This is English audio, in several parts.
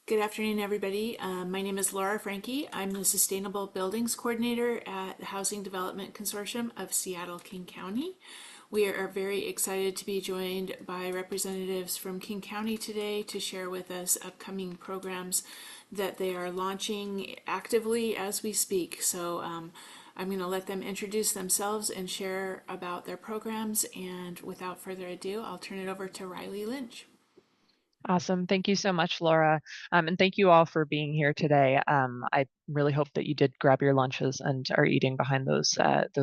Good afternoon, everybody. My name is Laura Franke. I'm the Sustainable Buildings Coordinator at the Housing Development Consortium of Seattle King County. We are very excited to be joined by representatives from King County today to share with us upcoming programs that they are launching actively as we speak. I'm going to let them introduce themselves and share about their programs. And without further ado, I'll turn it over to Riley Lynch. Awesome. Thank you so much, Laura. And thank you all for being here today. I really hope that you did grab your lunches and are eating behind those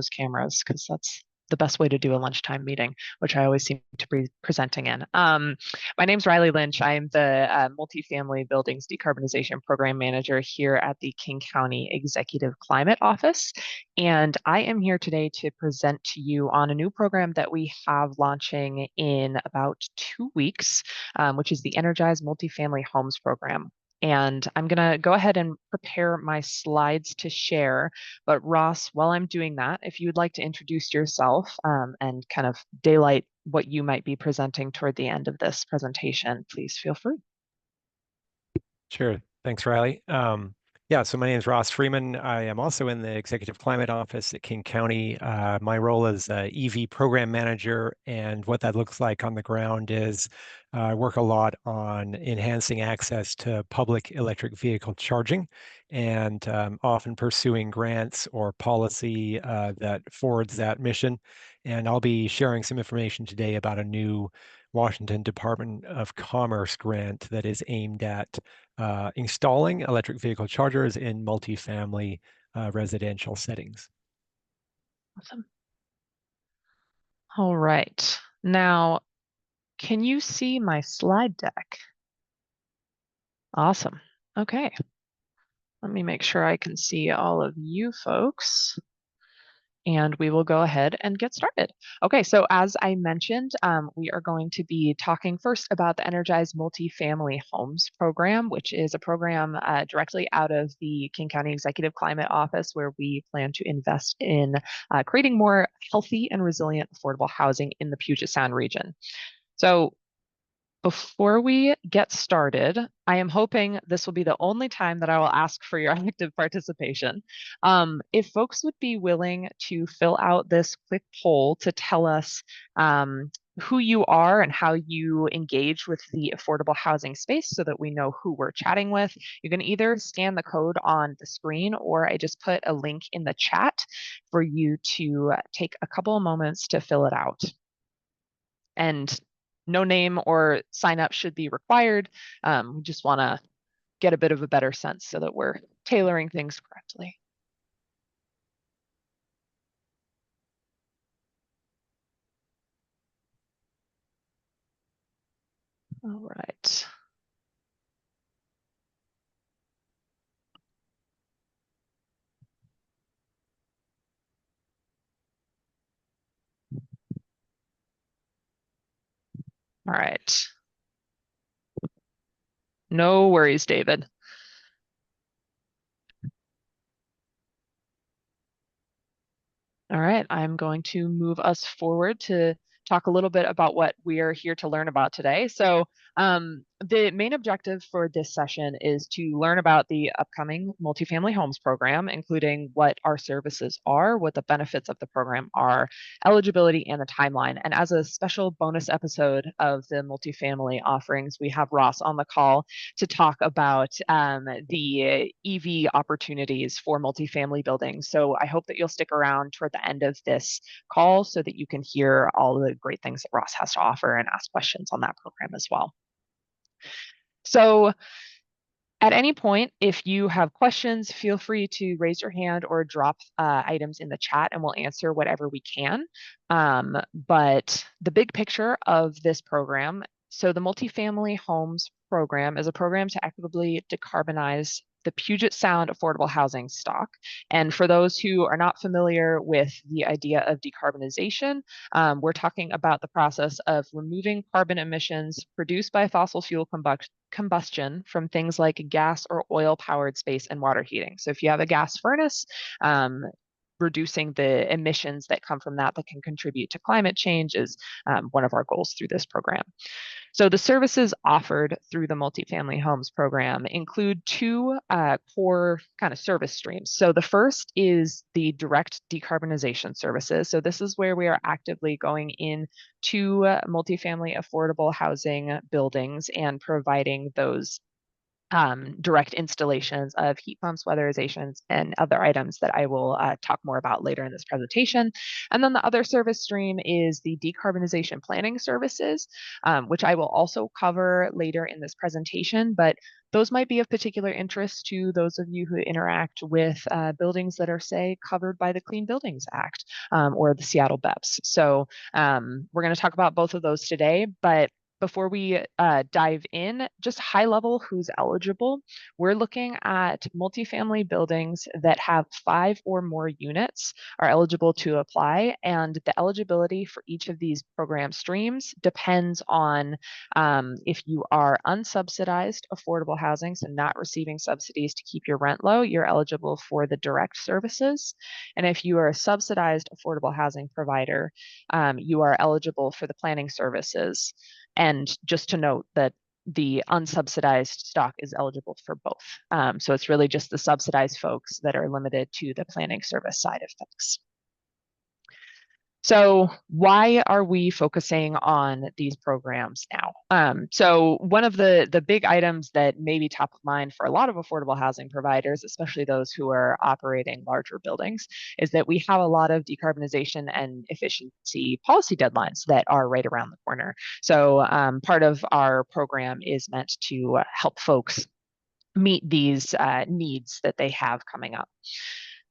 cameras, because that's the best way to do a lunchtime meeting, which I always seem to be presenting in. My name's Riley Lynch. I'm the Multifamily Buildings Decarbonization Program Manager here at the King County Executive Climate Office. And I am here today to present to you on a new program that we have launching in about 2 weeks, which is the Energize Multifamily Homes Program. And I'm going to go ahead and prepare my slides to share. But Ross, while I'm doing that, if you would like to introduce yourself and kind of daylight what you might be presenting toward the end of this presentation, please feel free. Sure. Thanks, Riley. So my name is Ross Freeman. I am also in the Executive Climate Office at King County. My role is EV Program Manager, and what that looks like on the ground is I work a lot on enhancing access to public electric vehicle charging, and often pursuing grants or policy that forwards that mission. And I'll be sharing some information today about a new Washington Department of Commerce grant that is aimed at installing electric vehicle chargers in multifamily residential settings. Awesome. All right. Now, can you see my slide deck? Awesome. Okay. Let me make sure I can see all of you folks. And we will go ahead and get started. Okay, so as I mentioned, we are going to be talking first about the Energize Multifamily Homes Program, which is a program directly out of the King County Executive Climate Office, where we plan to invest in creating more healthy and resilient affordable housing in the Puget Sound region. So before we get started, I am hoping this will be the only time that I will ask for your active participation. If folks would be willing to fill out this quick poll to tell us who you are and how you engage with the affordable housing space so that we know who we're chatting with. You can either scan the code on the screen, or I just put a link in the chat for you to take a couple of moments to fill it out. And no name or sign up should be required. We just want to get a bit of a better sense so that we're tailoring things correctly. All right. All right. No worries, David. All right, I'm going to move us forward to talk a little bit about what we are here to learn about today. So the main objective for this session is to learn about the upcoming Multifamily Homes Program, including what our services are, what the benefits of the program are, eligibility, and the timeline. And as a special bonus episode of the multifamily offerings, we have Ross on the call to talk about the EV opportunities for multifamily buildings. So I hope that you'll stick around toward the end of this call so that you can hear all the great things that Ross has to offer and ask questions on that program as well. So at any point, if you have questions, feel free to raise your hand or drop items in the chat, and we'll answer whatever we can. But the big picture of this program, so the Multifamily Homes Program is a program to equitably decarbonize the Puget Sound affordable housing stock. And for those who are not familiar with the idea of decarbonization, we're talking about the process of removing carbon emissions produced by fossil fuel combustion from things like gas or oil powered space and water heating. So if you have a gas furnace, reducing the emissions that come from that can contribute to climate change is one of our goals through this program. So the services offered through the Multifamily Homes Program include two core kind of service streams. So the first is the direct decarbonization services. So this is where we are actively going in to multifamily affordable housing buildings and providing those direct installations of heat pumps, weatherizations, and other items that I will talk more about later in this presentation. And then the other service stream is the decarbonization planning services, which I will also cover later in this presentation, but those might be of particular interest to those of you who interact with buildings that are, say, covered by the Clean Buildings Act or the Seattle BEPS. So we're going to talk about both of those today, but before we dive in, just high level who's eligible. We're looking at multifamily buildings that have 5 or more units are eligible to apply, and the eligibility for each of these program streams depends on if you are unsubsidized affordable housing, so not receiving subsidies to keep your rent low, you're eligible for the direct services. And if you are a subsidized affordable housing provider, you are eligible for the planning services. And just to note that the unsubsidized stock is eligible for both. So it's really just the subsidized folks that are limited to the planning service side of things. So why are we focusing on these programs now? So one of the big items that may be top of mind for a lot of affordable housing providers, especially those who are operating larger buildings, is that we have a lot of decarbonization and efficiency policy deadlines that are right around the corner. So part of our program is meant to help folks meet these needs that they have coming up.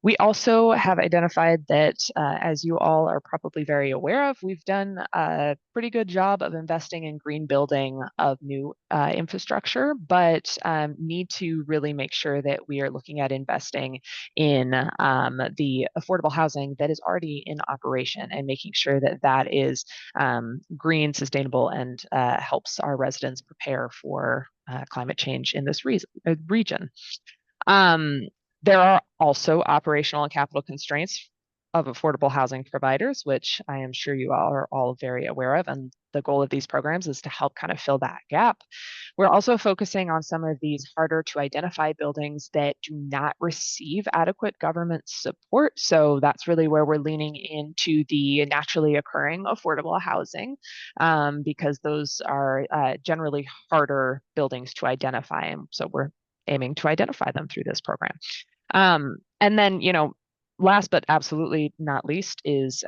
We also have identified that, as you all are probably very aware of, we've done a pretty good job of investing in green building of new infrastructure, but need to really make sure that we are looking at investing in the affordable housing that is already in operation and making sure that that is green, sustainable, and helps our residents prepare for climate change in this region. There are also operational and capital constraints of affordable housing providers, which I am sure you all are all very aware of. And the goal of these programs is to help kind of fill that gap. We're also focusing on some of these harder to identify buildings that do not receive adequate government support. So that's really where we're leaning into the naturally occurring affordable housing, because those are generally harder buildings to identify. And so we're aiming to identify them through this program. And then, last but absolutely not least is,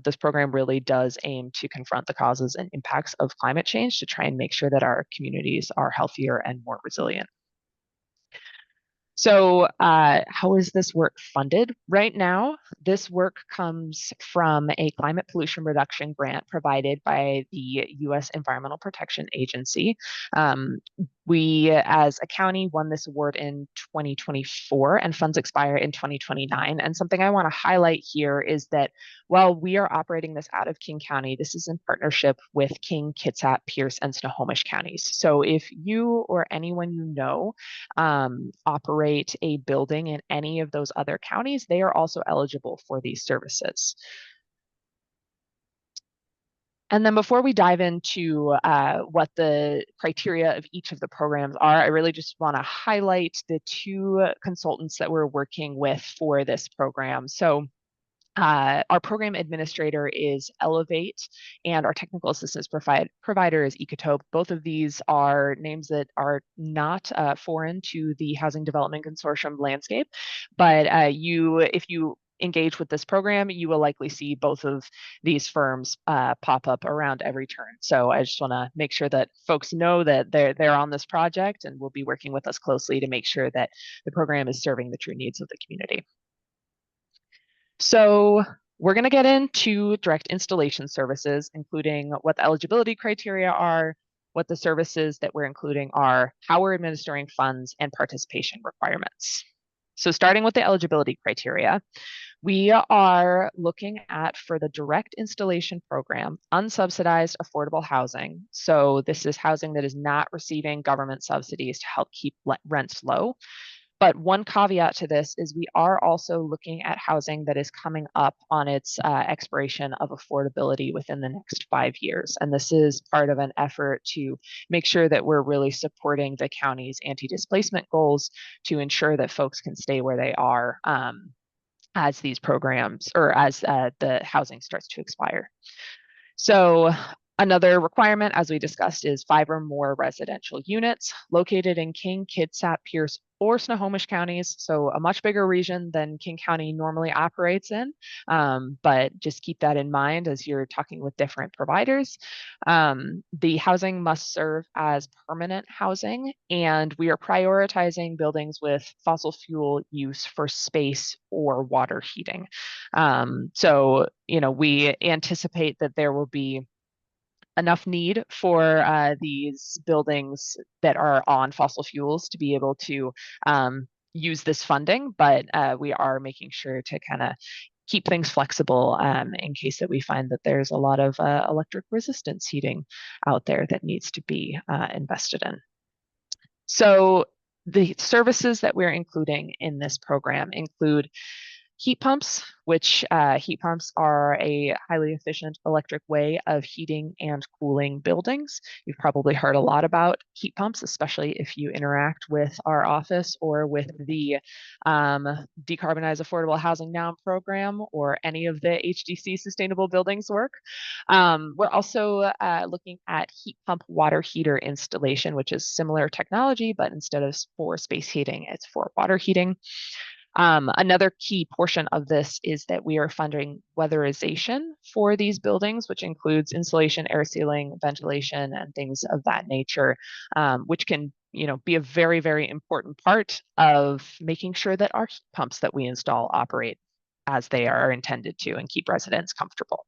this program really does aim to confront the causes and impacts of climate change to try and make sure that our communities are healthier and more resilient. So how is this work funded? Right now, this work comes from a climate pollution reduction grant provided by the U.S. Environmental Protection Agency. We, as a county, won this award in 2024 and funds expire in 2029. And something I want to highlight here is that while we are operating this out of King County, this is in partnership with King, Kitsap, Pierce, and Snohomish counties. So if you or anyone you know operate a building in any of those other counties, they are also eligible for these services. And then before we dive into what the criteria of each of the programs are, I really just want to highlight the two consultants that we're working with for this program. So our program administrator is Elevate, and our technical assistance provider is Ecotope. Both of these are names that are not foreign to the Housing Development Consortium landscape, but if you engage with this program, you will likely see both of these firms pop up around every turn. So I just want to make sure that folks know that they're on this project and will be working with us closely to make sure that the program is serving the true needs of the community. So we're going to get into direct installation services, including what the eligibility criteria are, what the services that we're including are, how we're administering funds, and participation requirements. So starting with the eligibility criteria, we are looking at, for the direct installation program, unsubsidized affordable housing. So this is housing that is not receiving government subsidies to help keep rents low. But one caveat to this is we are also looking at housing that is coming up on its expiration of affordability within the next 5 years. And this is part of an effort to make sure that we're really supporting the county's anti-displacement goals to ensure that folks can stay where they are as these programs or as the housing starts to expire. So another requirement, as we discussed, is 5 or more residential units located in King, Kitsap, Pierce, or Snohomish counties. So a much bigger region than King County normally operates in. But just keep that in mind as you're talking with different providers. The housing must serve as permanent housing, and we are prioritizing buildings with fossil fuel use for space or water heating. So, we anticipate that there will be enough need for these buildings that are on fossil fuels to be able to use this funding, but we are making sure to kind of keep things flexible in case that we find that there's a lot of electric resistance heating out there that needs to be invested in. So the services that we're including in this program include heat pumps, which heat pumps are a highly efficient electric way of heating and cooling buildings. You've probably heard a lot about heat pumps, especially if you interact with our office or with the Decarbonize Affordable Housing Now program or any of the HDC sustainable buildings work. We're also looking at heat pump water heater installation, which is similar technology, but instead of for space heating, it's for water heating. Another key portion of this is that we are funding weatherization for these buildings, which includes insulation, air sealing, ventilation, and things of that nature, which can be a very, very important part of making sure that our heat pumps that we install operate as they are intended to and keep residents comfortable.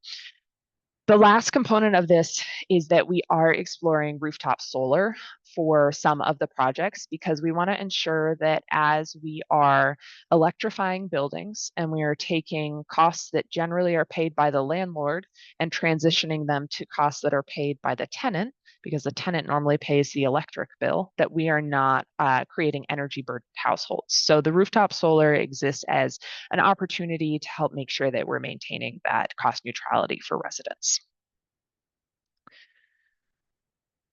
The last component of this is that we are exploring rooftop solar for some of the projects because we want to ensure that as we are electrifying buildings and we are taking costs that generally are paid by the landlord and transitioning them to costs that are paid by the tenant, because the tenant normally pays the electric bill, that we are not creating energy burdened households. So the rooftop solar exists as an opportunity to help make sure that we're maintaining that cost neutrality for residents.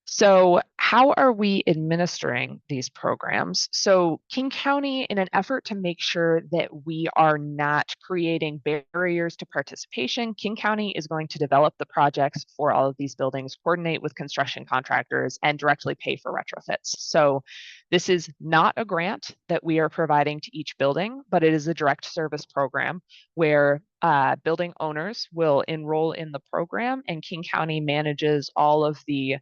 So how are we administering these programs? So King County, in an effort to make sure that we are not creating barriers to participation, King County is going to develop the projects for all of these buildings, coordinate with construction contractors, and directly pay for retrofits. So this is not a grant that we are providing to each building, but it is a direct service program where building owners will enroll in the program and King County manages all of the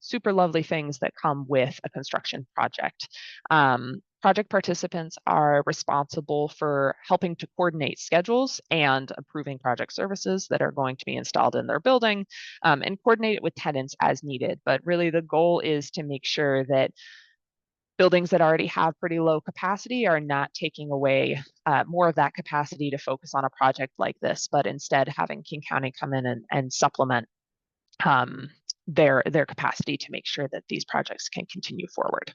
super lovely things that come with a construction project. Project participants are responsible for helping to coordinate schedules and approving project services that are going to be installed in their building and coordinate it with tenants as needed. But really the goal is to make sure that buildings that already have pretty low capacity are not taking away more of that capacity to focus on a project like this, but instead having King County come in and supplement their capacity to make sure that these projects can continue forward.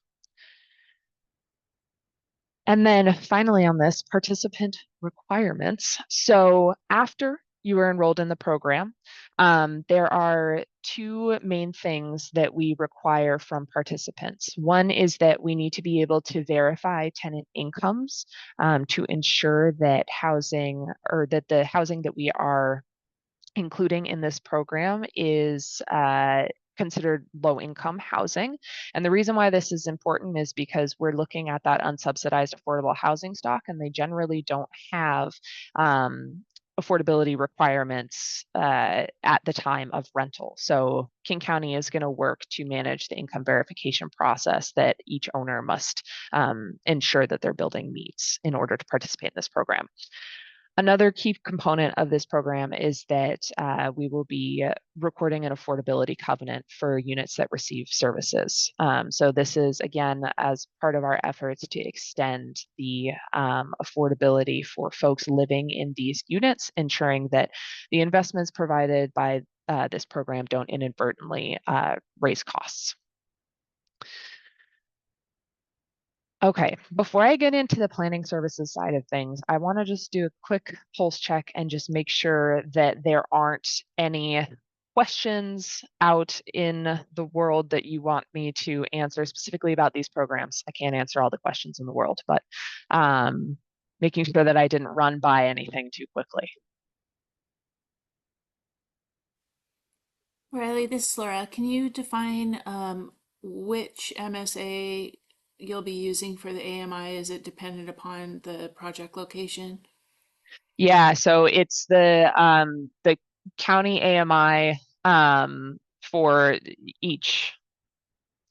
And then finally on this, participant requirements. So after you are enrolled in the program, there are 2 main things that we require from participants. One is that we need to be able to verify tenant incomes to ensure that housing or that the housing that we are including in this program is considered low income housing. And the reason why this is important is because we're looking at that unsubsidized affordable housing stock, and they generally don't have affordability requirements at the time of rental. So King County is going to work to manage the income verification process that each owner must ensure that their building meets in order to participate in this program. Another key component of this program is that we will be recording an affordability covenant for units that receive services. So this is, again, as part of our efforts to extend the affordability for folks living in these units, ensuring that the investments provided by this program don't inadvertently raise costs. Okay, before I get into the planning services side of things, I want to just do a quick pulse check and just make sure that there aren't any questions out in the world that you want me to answer specifically about these programs. I can't answer all the questions in the world, but making sure that I didn't run by anything too quickly. Riley, this is Laura. Can you define which MSA you'll be using for the AMI? Is it dependent upon the project location? Yeah, so it's the county AMI for each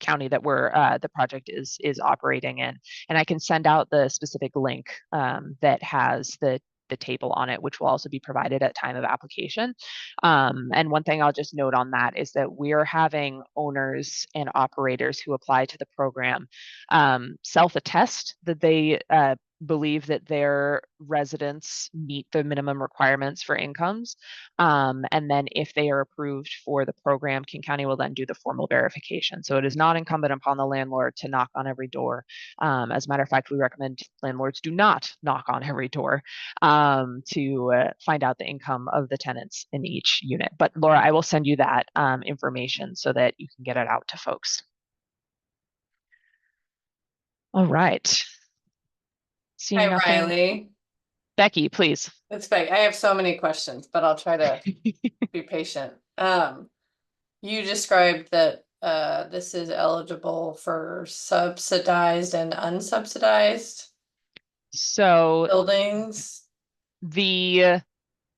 county that the project is operating in, and I can send out the specific link that has the table on it, which will also be provided at time of application. And one thing I'll just note on that is that we're having owners and operators who apply to the program self-attest that they believe that their residents meet the minimum requirements for incomes. And then if they are approved for the program, King County will then do the formal verification. So it is not incumbent upon the landlord to knock on every door. As a matter of fact, we recommend landlords do not knock on every door to find out the income of the tenants in each unit. But Laura, I will send you that information so that you can get it out to folks. All right. Hi, Seeing nothing. Riley. Becky, please. It's fake. I have so many questions, but I'll try to be patient. You described that this is eligible for subsidized and unsubsidized So buildings. the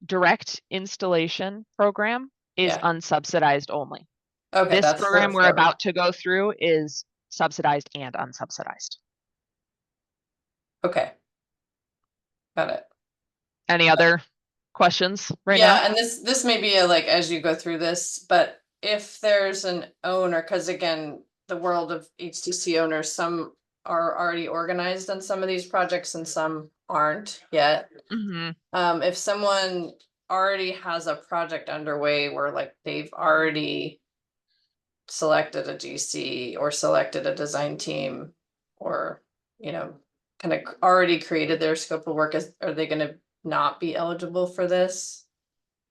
direct installation program is Yeah. unsubsidized only. Okay, This that's program the we're about to go through is subsidized and unsubsidized. Okay. Got it. Any other questions right now? Yeah, and this may be a, like, as you go through this, but if there's an owner, because again, the world of HTC owners, some are already organized on some of these projects and some aren't yet. Mm-hmm. If someone already has a project underway where like they've already selected a GC or selected a design team or, you know, kind of already created their scope of work, are they going to not be eligible for this?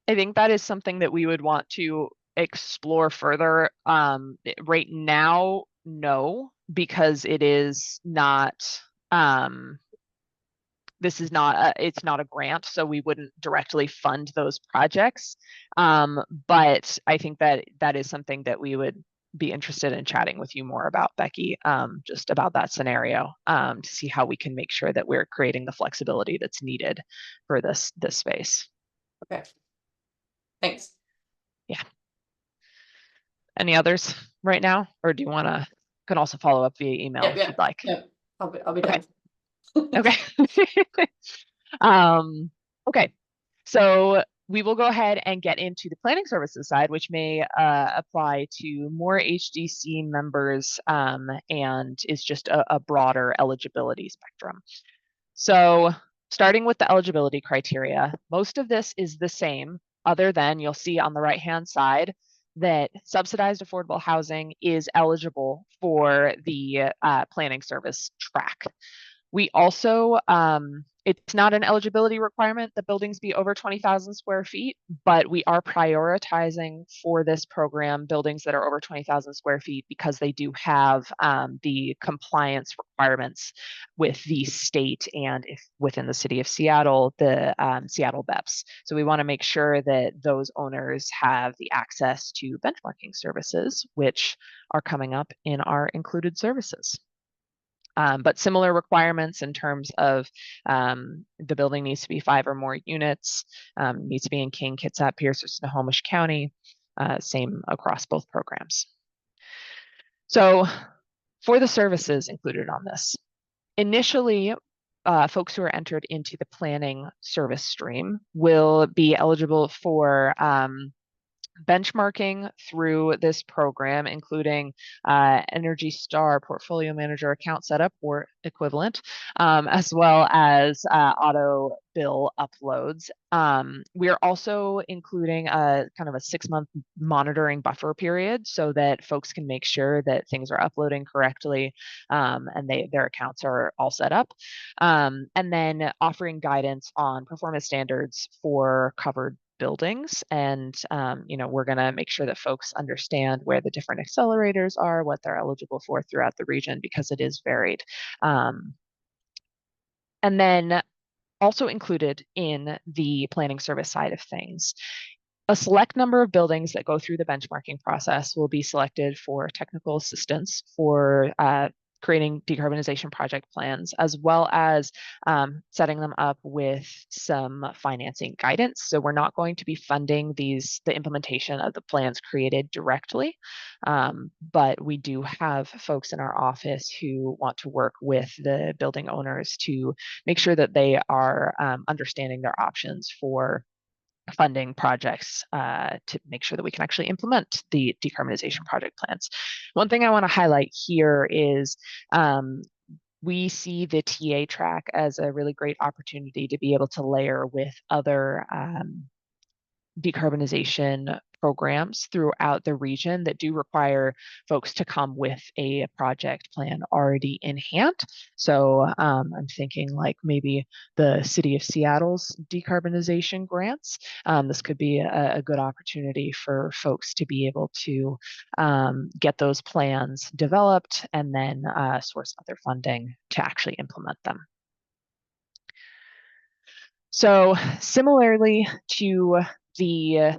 I think that is something that we would want to explore further. Right now, no, because it is not, this is not it's not a grant, so we wouldn't directly fund those projects. But I think that is something that we would be interested in chatting with you more about, Becky, just about that scenario, to see how we can make sure that we're creating the flexibility that's needed for this space. Okay. Thanks. Yeah. Any others right now, or do you want to? Can also follow up via email if you'd like. Yep. I'll be Okay. done. Okay. Okay. So we will go ahead and get into the planning services side, which may apply to more HDC members and is just a broader eligibility spectrum. So starting with the eligibility criteria, most of this is the same, other than you'll see on the right-hand side that subsidized affordable housing is eligible for the planning service track. We also, it's not an eligibility requirement that buildings be over 20,000 square feet, but we are prioritizing for this program buildings that are over 20,000 square feet because they do have the compliance requirements with the state and if within the city of Seattle, the Seattle BEPS. So we want to make sure that those owners have the access to benchmarking services, which are coming up in our included services. But similar requirements in terms of the building needs to be 5 or more units, needs to be in King, Kitsap, Pierce, or Snohomish County, same across both programs. So for the services included on this, initially, folks who are entered into the planning service stream will be eligible for benchmarking through this program, including Energy Star Portfolio Manager account setup or equivalent, as well as auto bill uploads. We are also including a kind of a 6-month monitoring buffer period so that folks can make sure that things are uploading correctly and their accounts are all set up. And then offering guidance on performance standards for covered buildings. And, we're going to make sure that folks understand where the different accelerators are, what they're eligible for throughout the region, because it is varied. And then also included in the planning service side of things, a select number of buildings that go through the benchmarking process will be selected for technical assistance for creating decarbonization project plans, as well as setting them up with some financing guidance. So we're not going to be funding the implementation of the plans created directly, but we do have folks in our office who want to work with the building owners to make sure that they are understanding their options for funding projects to make sure that we can actually implement the decarbonization project plans. One thing I want to highlight here is we see the TA track as a really great opportunity to be able to layer with other decarbonization programs throughout the region that do require folks to come with a project plan already in hand. So I'm thinking like maybe the City of Seattle's decarbonization grants. This could be a good opportunity for folks to be able to get those plans developed and then source other funding to actually implement them. So similarly to the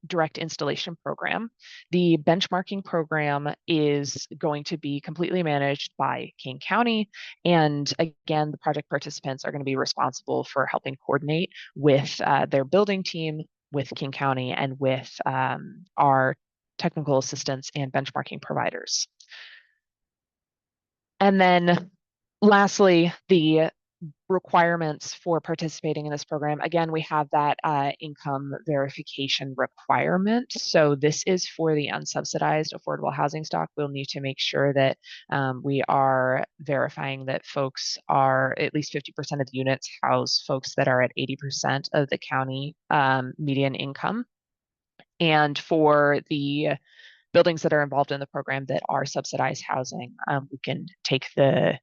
direct installation program, the benchmarking program is going to be completely managed by King County. And again, the project participants are going to be responsible for helping coordinate with their building team, with King County, and with our technical assistance and benchmarking providers. And then lastly, the requirements for participating in this program. Again, we have that income verification requirement. So this is for the unsubsidized affordable housing stock. We'll need to make sure that we are verifying that folks are, at least 50% of the units house folks that are at 80% of the county median income. And for the buildings that are involved in the program that are subsidized housing, we can take the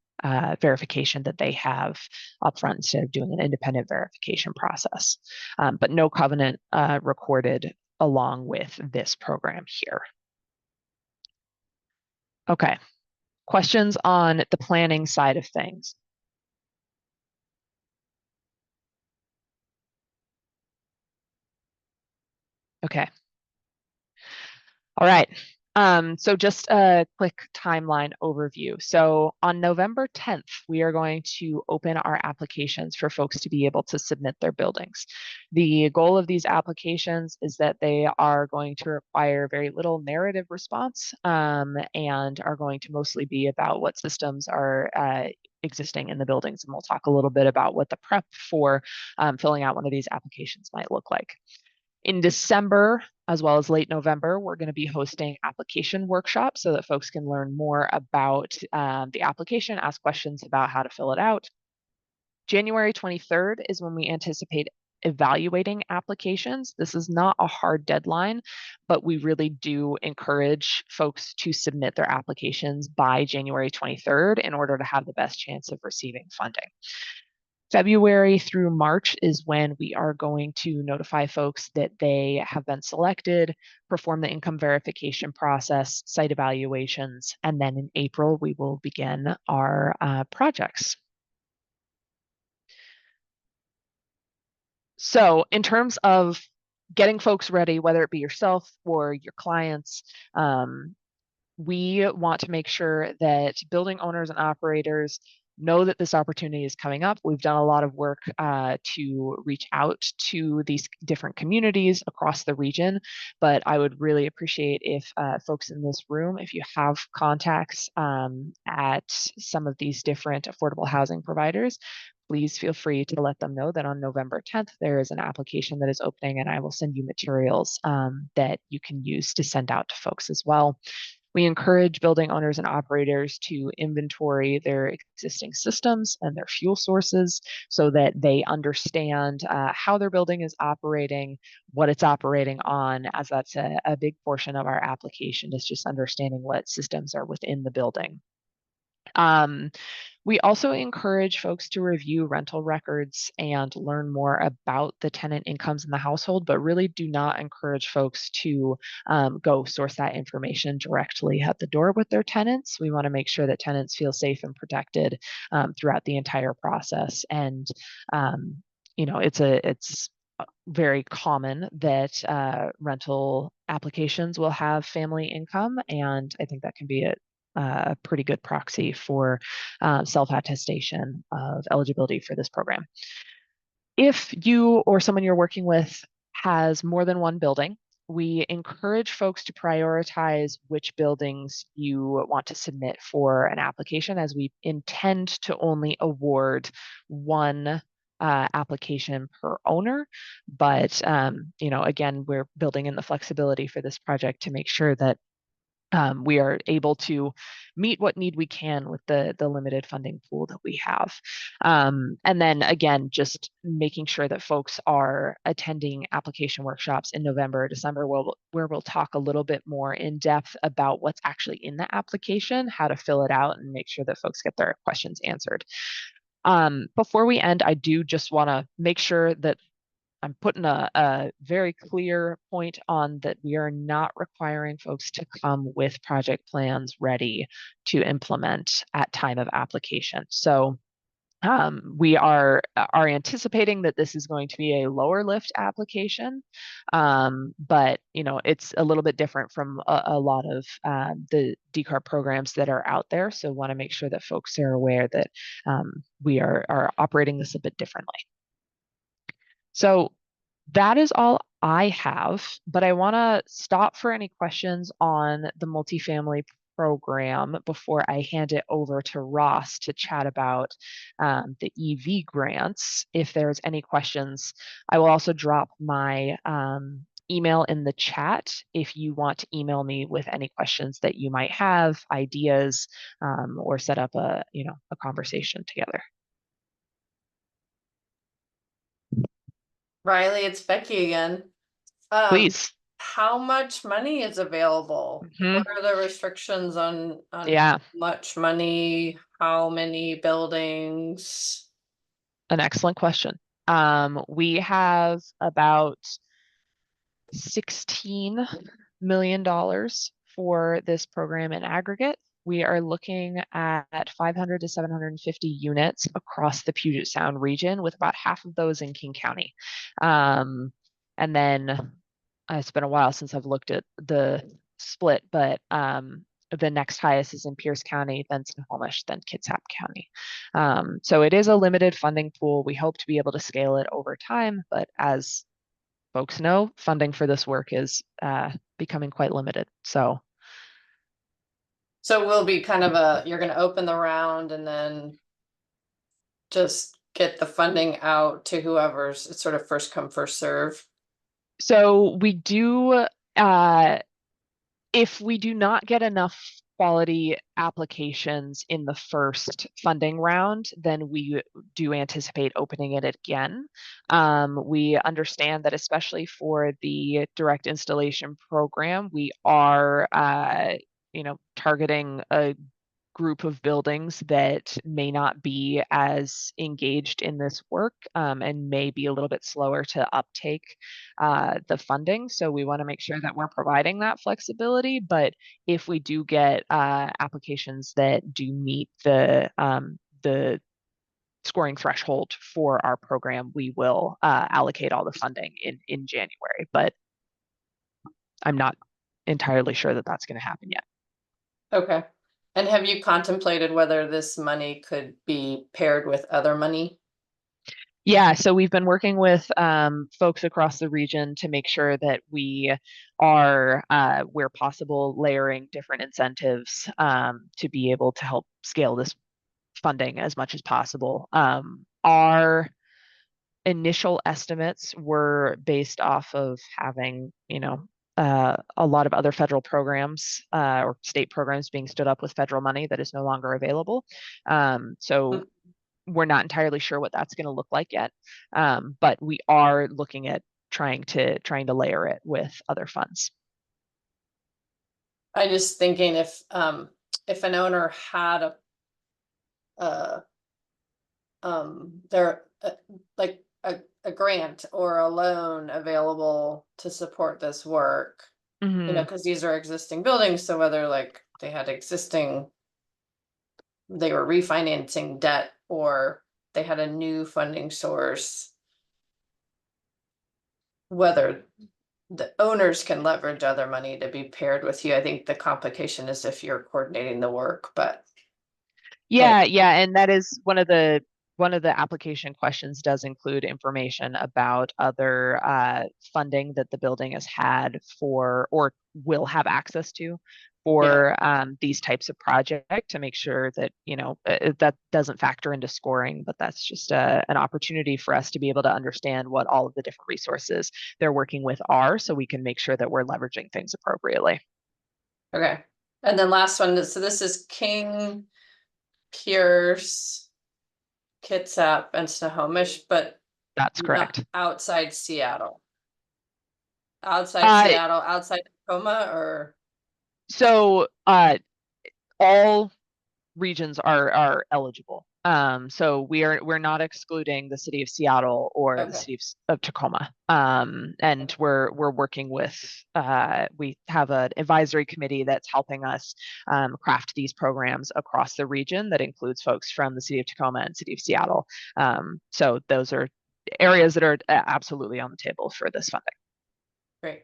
verification that they have upfront instead of doing an independent verification process. But no covenant recorded along with this program here. Okay, questions on the planning side of things? Okay. All right. So just a quick timeline overview. So on November 10th, we are going to open our applications for folks to be able to submit their buildings. The goal of these applications is that they are going to require very little narrative response and are going to mostly be about what systems are existing in the buildings. And we'll talk a little bit about what the prep for filling out one of these applications might look like. In December, as well as late November, we're going to be hosting application workshops so that folks can learn more about the application, ask questions about how to fill it out. January 23rd is when we anticipate evaluating applications. This is not a hard deadline, but we really do encourage folks to submit their applications by January 23rd in order to have the best chance of receiving funding. February through March is when we are going to notify folks that they have been selected, perform the income verification process, site evaluations, and then in April, we will begin our projects. So in terms of getting folks ready, whether it be yourself or your clients, we want to make sure that building owners and operators know that this opportunity is coming up. We've done a lot of work to reach out to these different communities across the region, but I would really appreciate if folks in this room, if you have contacts at some of these different affordable housing providers, please feel free to let them know that on November 10th, there is an application that is opening, and I will send you materials that you can use to send out to folks as well. We encourage building owners and operators to inventory their existing systems and their fuel sources so that they understand how their building is operating, what it's operating on, as that's a big portion of our application is just understanding what systems are within the building. We also encourage folks to review rental records and learn more about the tenant incomes in the household, but really do not encourage folks to go source that information directly at the door with their tenants. We want to make sure that tenants feel safe and protected throughout the entire process. And it's very common that rental applications will have family income, and I think that can be a pretty good proxy for self-attestation of eligibility for this program. If you or someone you're working with has more than one building, we encourage folks to prioritize which buildings you want to submit for an application, as we intend to only award one application per owner. But again, we're building in the flexibility for this project to make sure that we are able to meet what need we can with the limited funding pool that we have. And then again, just making sure that folks are attending application workshops in November or December, where we'll talk a little bit more in depth about what's actually in the application, how to fill it out, and make sure that folks get their questions answered. Before we end, I do just want to make sure that I'm putting a very clear point on that we are not requiring folks to come with project plans ready to implement at time of application. So we are anticipating that this is going to be a lower lift application, but it's a little bit different from a lot of the decarb programs that are out there. So want to make sure that folks are aware that we are operating this a bit differently. So that is all I have, but I want to stop for any questions on the multifamily program before I hand it over to Ross to chat about the EV grants. If there's any questions, I will also drop my email in the chat if you want to email me with any questions that you might have, ideas, or set up a conversation together. Riley, it's Becky again. Please. How much money is available? What are the restrictions on Yeah, how much money, how many buildings? an excellent question. We have about $16 million for this program in aggregate. We are looking at 500 to 750 units across the Puget Sound region, with about half of those in King County. And then it's been a while since I've looked at the split, but the next highest is in Pierce County, then Snohomish, then Kitsap County. So it is a limited funding pool. We hope to be able to scale it over time, but as folks know, funding for this work is becoming quite limited. So we'll be kind of you're going to open the round and then just get the funding out to whoever's, it's sort of first come, first serve. So we do, if we do not get enough quality applications in the first funding round, then we do anticipate opening it again. We understand that especially for the direct installation program, we are, targeting a group of buildings that may not be as engaged in this work and may be a little bit slower to uptake the funding. So we want to make sure that we're providing that flexibility. But if we do get applications that do meet the scoring threshold for our program, we will allocate all the funding in January. But I'm not entirely sure that that's going to happen yet. Okay. And have you contemplated whether this money could be paired with other money? Yeah, so we've been working with folks across the region to make sure that we are, where possible, layering different incentives to be able to help scale this funding as much as possible. our initial estimates were based off of having, a lot of other federal programs or state programs being stood up with federal money that is no longer available. So we're not entirely sure what that's going to look like yet, but we are looking at trying to layer it with other funds. I just thinking if an owner had like a grant or a loan available to support this work, Mm-hmm. because these are existing buildings, so whether like they had existing, they were refinancing debt or they had a new funding source, whether the owners can leverage other money to be paired with you. I think the complication is if you're coordinating the work, but Yeah, and that is one of the application questions does include information about other funding that the building has had for or will have access to for these types of project to make sure that that doesn't factor into scoring, but that's just an opportunity for us to be able to understand what all of the different resources they're working with are, so we can make sure that we're leveraging things appropriately. okay. And then last one, so this is King, Pierce, Kitsap, and Snohomish, but That's not correct. outside Seattle. Outside Uh, Seattle, outside Tacoma, or so all regions are eligible. So we're not excluding the city of Seattle or the okay. city of Tacoma. And we're working with we have an advisory committee that's helping us craft these programs across the region that includes folks from the city of Tacoma and city of Seattle. So those are areas that are absolutely on the table for this funding. Great.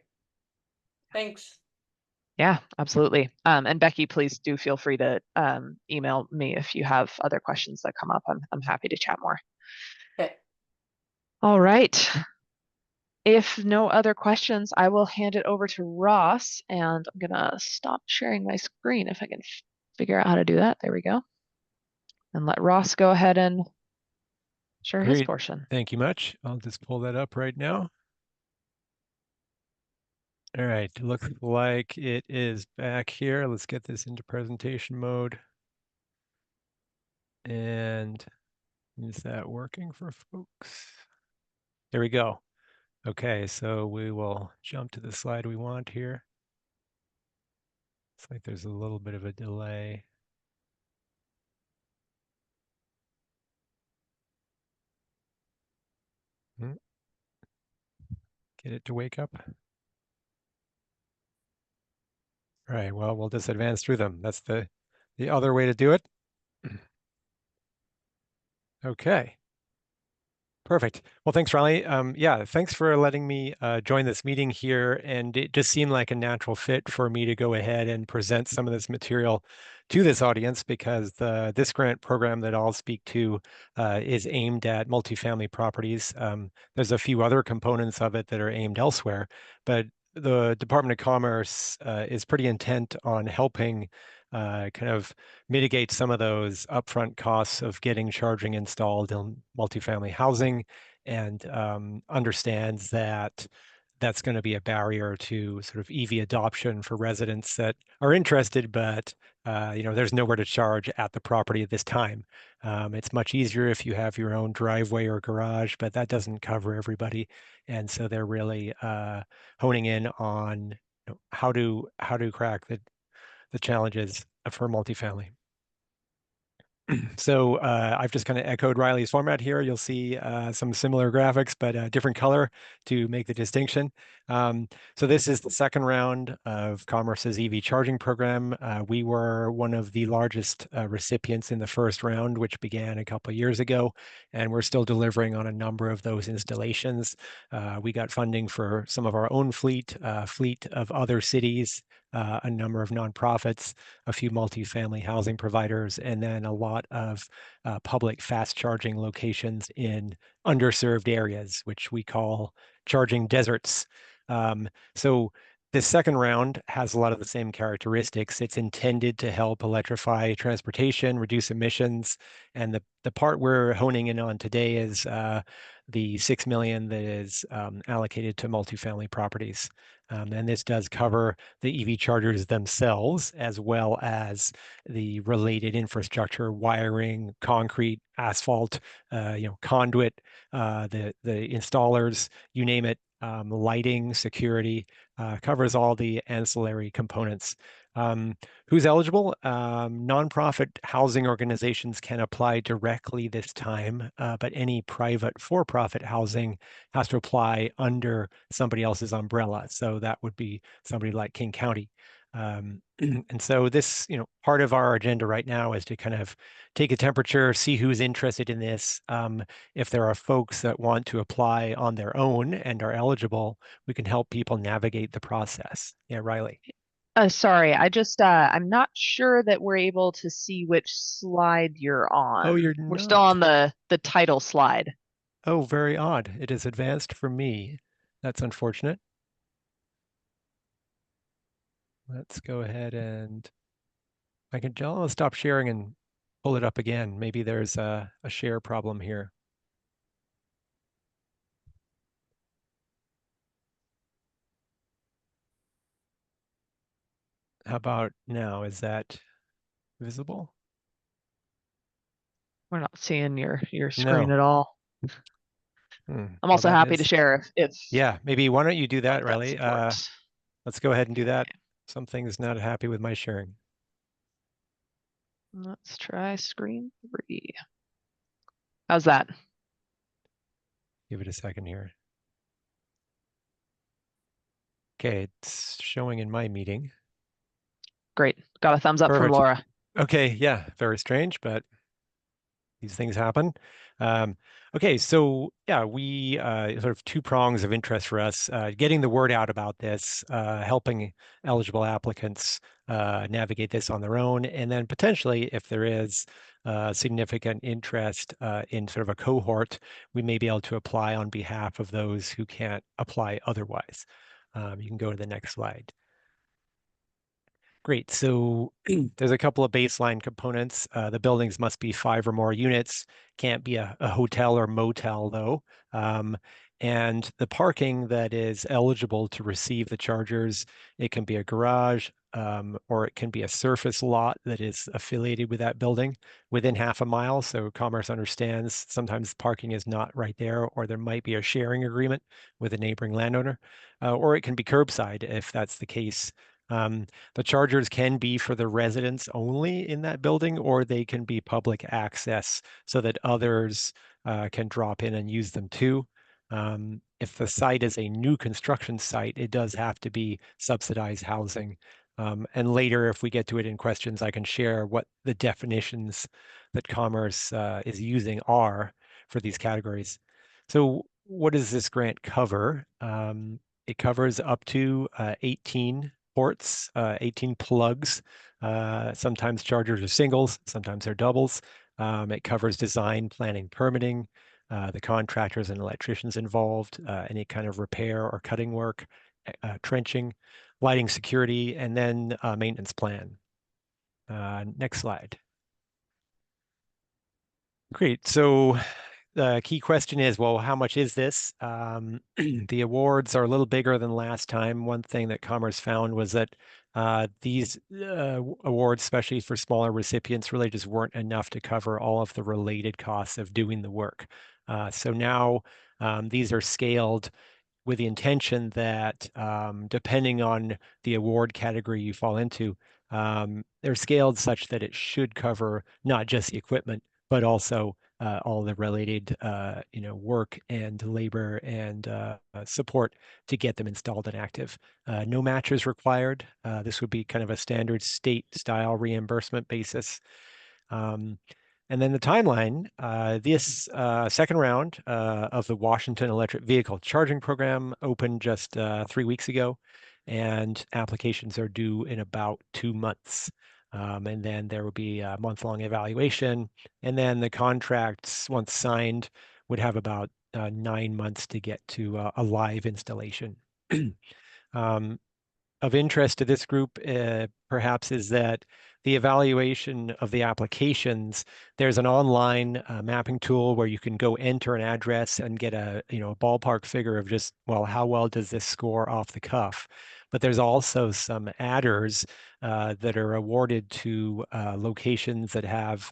Thanks. Yeah, absolutely. And Becky, please do feel free to email me if you have other questions that come up. I'm happy to chat more. Okay. All right. If no other questions, I will hand it over to Ross, and I'm gonna stop sharing my screen if I can figure out how to do that. There we go. And let Ross go ahead and share his Great. portion. Thank you much. I'll just pull that up right now. All right, looks like it is back here. Let's get this into presentation mode. And is that working for folks? There we go. Okay, so we will jump to the slide we want here. It's like there's a little bit of a delay. Get it to wake up. All right, well, we'll just advance through them. That's the other way to do it. Okay. Perfect. Well, thanks, Riley. Yeah, thanks for letting me join this meeting here. And it just seemed like a natural fit for me to go ahead and present some of this material to this audience because this grant program that I'll speak to is aimed at multifamily properties. There's a few other components of it that are aimed elsewhere, but the Department of Commerce is pretty intent on helping kind of mitigate some of those upfront costs of getting charging installed in multifamily housing, and understands that that's going to be a barrier to sort of EV adoption for residents that are interested, but there's nowhere to charge at the property at this time. It's much easier if you have your own driveway or garage, but that doesn't cover everybody, and so they're really honing in on how to crack the challenges for multifamily. So I've just kind of echoed Riley's format here. You'll see some similar graphics, but a different color to make the distinction. So this is the second round of Commerce's EV charging program. We were one of the largest recipients in the first round, which began a couple of years ago, and we're still delivering on a number of those installations. We got funding for some of our own fleet of other cities, a number of nonprofits, a few multifamily housing providers, and then a lot of public fast charging locations in underserved areas, which we call charging deserts. So This second round has a lot of the same characteristics. It's intended to help electrify transportation, reduce emissions, and the part we're honing in on today is the 6 million that is allocated to multifamily properties. And this does cover the EV chargers themselves, as well as the related infrastructure, wiring, concrete, asphalt, conduit, the installers, you name it, lighting, security, covers all the ancillary components. Who's eligible? Nonprofit housing organizations can apply directly this time, but any private for-profit housing has to apply under somebody else's umbrella. So that would be somebody like King County. And so this, part of our agenda right now is to kind of take a temperature, see who's interested in this. If there are folks that want to apply on their own and are eligible, we can help people navigate the process. Yeah, Riley. Sorry, I'm not sure that we're able to see which slide you're Oh, on. you're We're still not. on the title slide. Oh, very odd. It is advanced for me. That's unfortunate. Let's go ahead and I'll stop sharing and pull it up again. Maybe there's a share problem here. How about now? Is that visible? We're not seeing your screen No. at all. I'm Well, also that happy to is, share if yeah, maybe why don't you do that, that Riley? supports. Let's go ahead and do that. Okay, Something's not happy with my sharing. let's try screen 3. How's that? Give it a second here. Okay, it's showing in my meeting. Great. Got a thumbs up from Perfect. Laura. Okay, yeah, very strange, but these things happen. Um, okay, so yeah, we sort of two prongs of interest for us: getting the word out about this, helping eligible applicants navigate this on their own, and then potentially, if there is significant interest in sort of a cohort, we may be able to apply on behalf of those who can't apply otherwise. You can go to the next slide. Great. So there's a couple of baseline components. The buildings must be 5 or more units. Can't be a hotel or motel, though. Um, and the parking that is eligible to receive the chargers, it can be a garage, or it can be a surface lot that is affiliated with that building within half a mile. So Commerce understands sometimes parking is not right there, or there might be a sharing agreement with a neighboring landowner, or it can be curbside if that's the case. The chargers can be for the residents only in that building, or they can be public access so that others can drop in and use them too. If the site is a new construction site, it does have to be subsidized housing. And later, if we get to it in questions, I can share what the definitions that Commerce is using are for these categories. So what does this grant cover? It covers up to 18 ports, 18 plugs. Sometimes chargers are singles, sometimes they're doubles. It covers design, planning, permitting, the contractors and electricians involved, any kind of repair or cutting work, trenching, lighting, security, and then maintenance plan. Next slide. Great. So the key question is, well, how much is this? The awards are a little bigger than last time. One thing that Commerce found was that these awards, especially for smaller recipients, really just weren't enough to cover all of the related costs of doing the work. So now these are scaled with the intention that depending on the award category you fall into, they're scaled such that it should cover not just the equipment, but also all the related, work and labor and support to get them installed and active. No matches required. This would be kind of a standard state style reimbursement basis. Um, and then the timeline, this second round of the Washington Electric Vehicle Charging Program opened just 3 weeks ago, and applications are due in about 2 months. And then there will be a month-long evaluation, and then the contracts, once signed, would have about 9 months to get to a live installation. Um, of interest to this group, perhaps, is that the evaluation of the applications, there's an online mapping tool where you can go enter an address and get a a ballpark figure of just, well, how well does this score off the cuff? But there's also some adders that are awarded to locations that have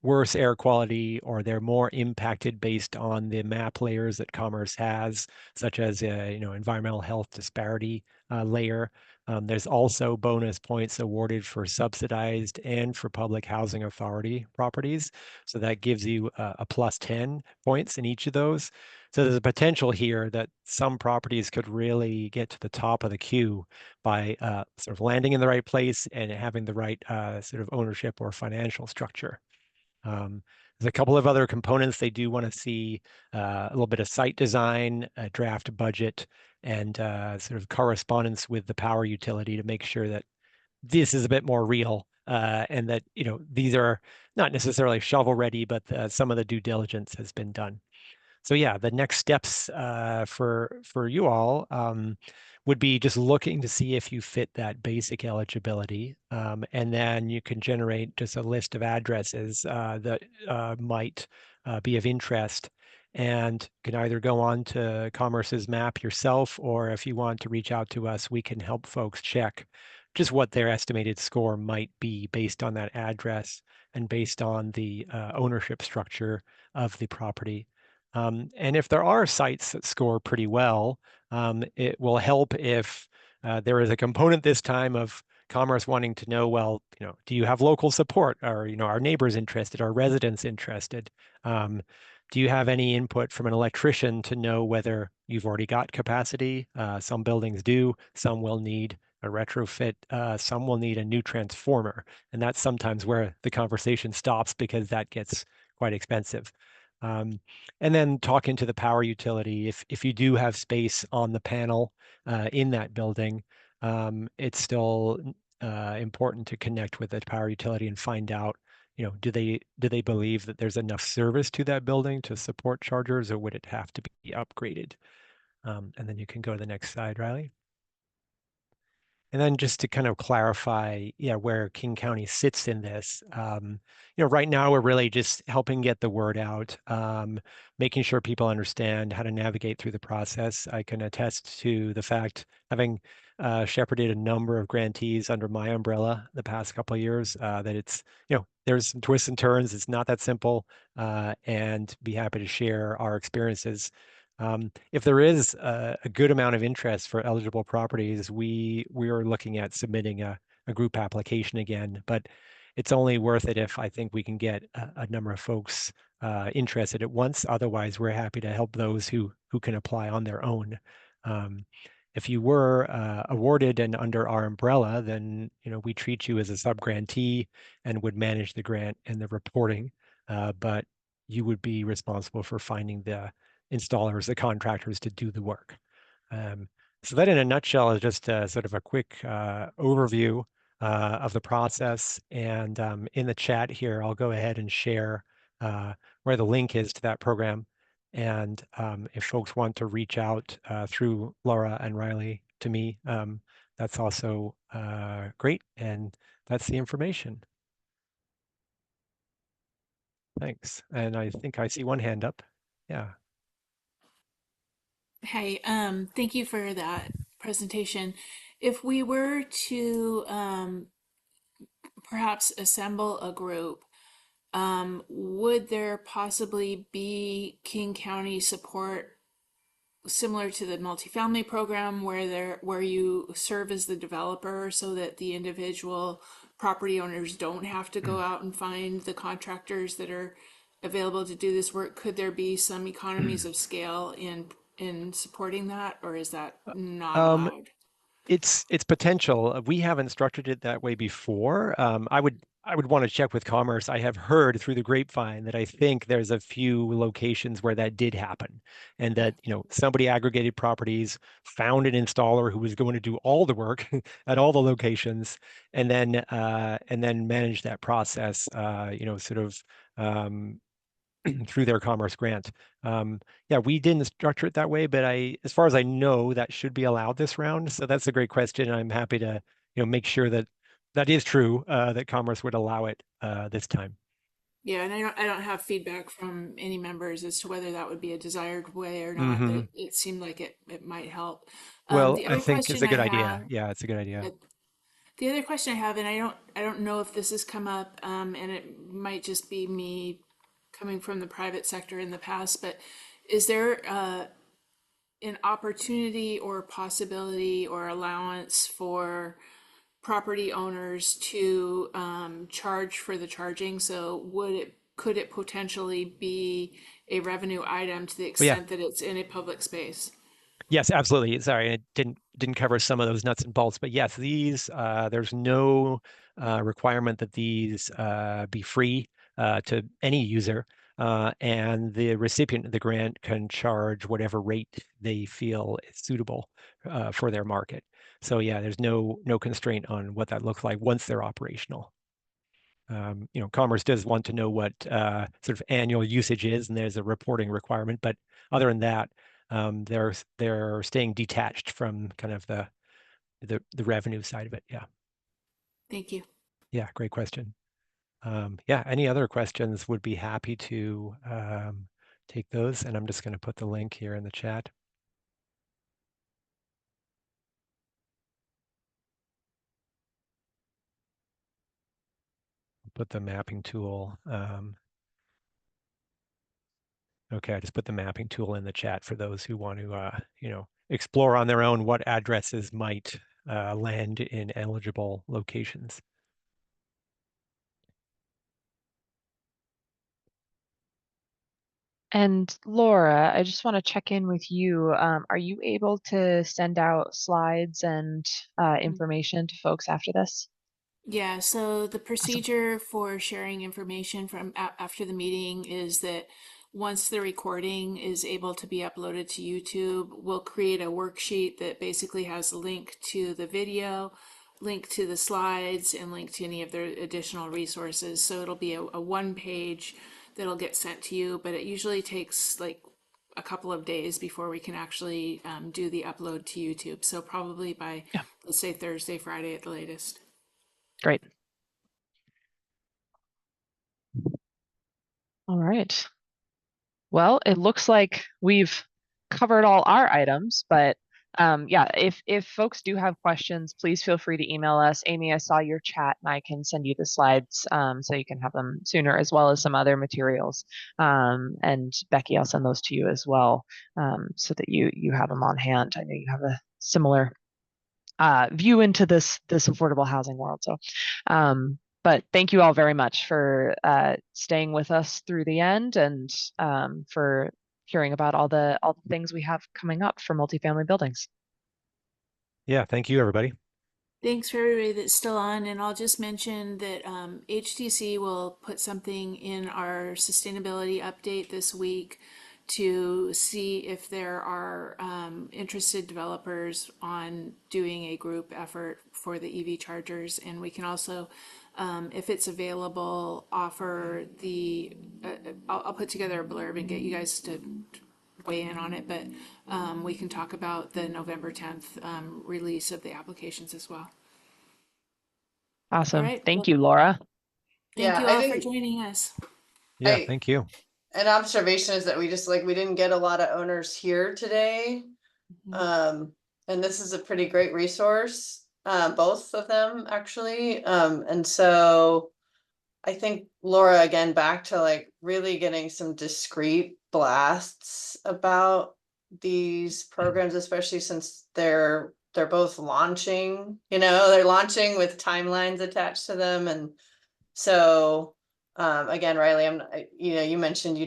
worse air quality, or they're more impacted based on the map layers that Commerce has, such as environmental health disparity layer. There's also bonus points awarded for subsidized and for public housing authority properties. So that gives you a plus 10 points in each of those. So there's a potential here that some properties could really get to the top of the queue by sort of landing in the right place and having the right sort of ownership or financial structure. There's a couple of other components. They do want to see a little bit of site design, a draft budget, and sort of correspondence with the power utility to make sure that this is a bit more real, and that these are not necessarily shovel ready, but some of the due diligence has been done. So yeah, the next steps for you all would be just looking to see if you fit that basic eligibility, and then you can generate just a list of addresses that might be of interest, and can either go on to Commerce's map yourself, or if you want to reach out to us, we can help folks check just what their estimated score might be based on that address and based on the ownership structure of the property. And if there are sites that score pretty well, it will help if there is a component this time of Commerce wanting to know, well, do you have local support? Are, our neighbors interested? Are residents interested? Do you have any input from an electrician to know whether you've already got capacity? Some buildings do, some will need a retrofit, some will need a new transformer. And that's sometimes where the conversation stops, because that gets quite expensive. And then talking to the power utility, if you do have space on the panel in that building, it's still important to connect with the power utility and find out, do they believe that there's enough service to that building to support chargers, or would it have to be upgraded? And then you can go to the next slide, Riley. And then just to kind of clarify, where King County sits in this, right now we're really just helping get the word out, making sure people understand how to navigate through the process. I can attest to the fact, having shepherded a number of grantees under my umbrella the past couple of years, that it's, there's some twists and turns. It's not that simple, and be happy to share our experiences. If there is a good amount of interest for eligible properties, we are looking at submitting a group application again, but it's only worth it if I think we can get a number of folks interested at once. Otherwise, we're happy to help those who can apply on their own. If you were awarded and under our umbrella, then we treat you as a subgrantee and would manage the grant and the reporting, but you would be responsible for finding the installers, the contractors to do the work. So that in a nutshell is just sort of a quick overview of the process. And in the chat here, I'll go ahead and share where the link is to that program. And if folks want to reach out through Laura and Riley to me, that's also great. And that's the information. Thanks. And I think I see one hand up. Yeah. Hey, thank you for that presentation. If we were to perhaps assemble a group, would there possibly be King County support similar to the multifamily program where you serve as the developer so that the individual property owners don't have to go out and find the contractors that are available to do this work? Could there be some economies of scale in supporting that, or is that not Um, allowed? it's potential. We haven't structured it that way before. I would want to check with Commerce. I have heard through the grapevine that I think there's a few locations where that did happen, and that somebody aggregated properties, found an installer who was going to do all the work at all the locations, and then manage that process. Sort of. through their commerce grant. Yeah, we didn't structure it that way, but as far as I know, that should be allowed this round. So that's a great question. I'm happy to, make sure that that is true, that commerce would allow it this time. Yeah, and I don't have feedback from any members as to whether that would be a desired way or not, but Hmm. it seemed like it might help. Well, The I other think it's question a I good idea. have, Yeah, it's a good idea. uh, the other question I have, and I don't know if this has come up, and it might just be me coming from the private sector in the past, but is there an opportunity or possibility or allowance for property owners to charge for the charging? So could it potentially be a revenue item to the But yeah, extent that it's in a public space? yes, absolutely. Sorry, I didn't cover some of those nuts and bolts, but yes, these there's no requirement that these be free to any user, and the recipient of the grant can charge whatever rate they feel is suitable for their market. So yeah, there's no constraint on what that looks like once they're operational. Commerce does want to know what sort of annual usage is, and there's a reporting requirement. But other than that, they're staying detached from kind of the revenue side of it. Yeah, Thank you. yeah, great question. Yeah, any other questions? Would be happy to take those, and I'm just going to put the link here in the chat. Put the mapping tool. Okay, I just put the mapping tool in the chat for those who want to, explore on their own what addresses might land in eligible locations. And Laura, I just want to check in with you. Are you able to send out slides and information to folks after this? Yeah, so the Awesome. procedure for sharing information from after the meeting is that once the recording is able to be uploaded to YouTube, we'll create a worksheet that basically has a link to the video, link to the slides, and link to any of the additional resources. So it'll be a one page that'll get sent to you, but it usually takes like a couple of days before we can actually do the upload to YouTube. So probably by, Yeah, let's say Thursday, Friday at the latest. great. All right. Well, it looks like we've covered all our items, but yeah, if folks do have questions, please feel free to email us. Amy, I saw your chat and I can send you the slides so you can have them sooner, as well as some other materials. And Becky, I'll send those to you as well so that you have them on hand. I know you have a similar view into this affordable housing world. So, but thank you all very much for staying with us through the end and for hearing about all the things we have coming up for multifamily buildings. Yeah, thank you, everybody. Thanks for everybody that's still on, and I'll just mention that HTC will put something in our sustainability update this week to see if there are interested developers on doing a group effort for the EV chargers, and we can also, if it's available, offer the. I'll put together a blurb and get you guys to weigh in on it, but we can talk about the November 10th release of the applications as well. All Awesome. right. Thank Well, you, Laura. thank Yeah, you I all for think joining us. Yeah, I thank you. an observation is that we didn't get a lot of owners here today. Mhm. Um, and this is a pretty great resource, both of them actually. And so I think Laura, again, back to like really getting some discrete blasts about these programs, especially since they're both launching, they're launching with timelines attached to them. And so again, Riley, you mentioned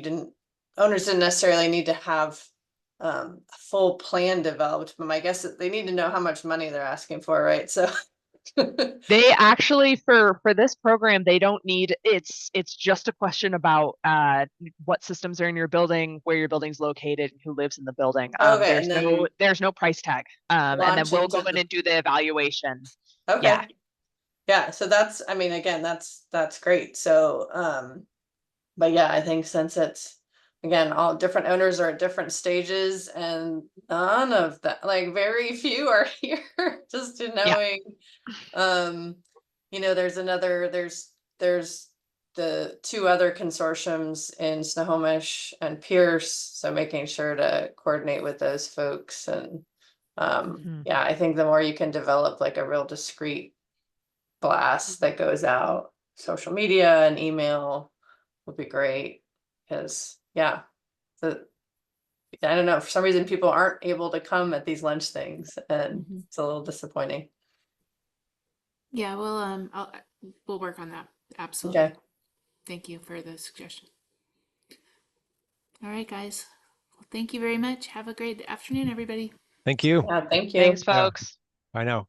owners didn't necessarily need to have a full plan developed, but my guess is they need to know how much money they're asking for, right? So They actually for this program, they don't need it's just a question about what systems are in your building, where your building's located, and who lives in the building. okay, There's and no then there's no price tag. And then launch we'll go into in the and do the evaluation. Yeah. okay. Yeah, so that's, I mean, again, that's great. So but yeah, I think since it's, again, all different owners are at different stages, and none of that, like very few are here, just to Yeah. knowing, there's the two other consortiums in Snohomish and Pierce, so making sure to coordinate with those folks. And Mhm. yeah, I think the more you can develop like a real discreet blast that goes out, social media and email would be great. Because yeah, the I don't know, for some reason people aren't able to come at these lunch things, and Mhm. it's a little disappointing. Yeah, we'll work on that. Absolutely. Okay. Thank you for the suggestion. All right, guys. Well, thank you very much. Have a great afternoon, everybody. Thank you. Yeah, thank Thanks, you. Yeah, folks. I know.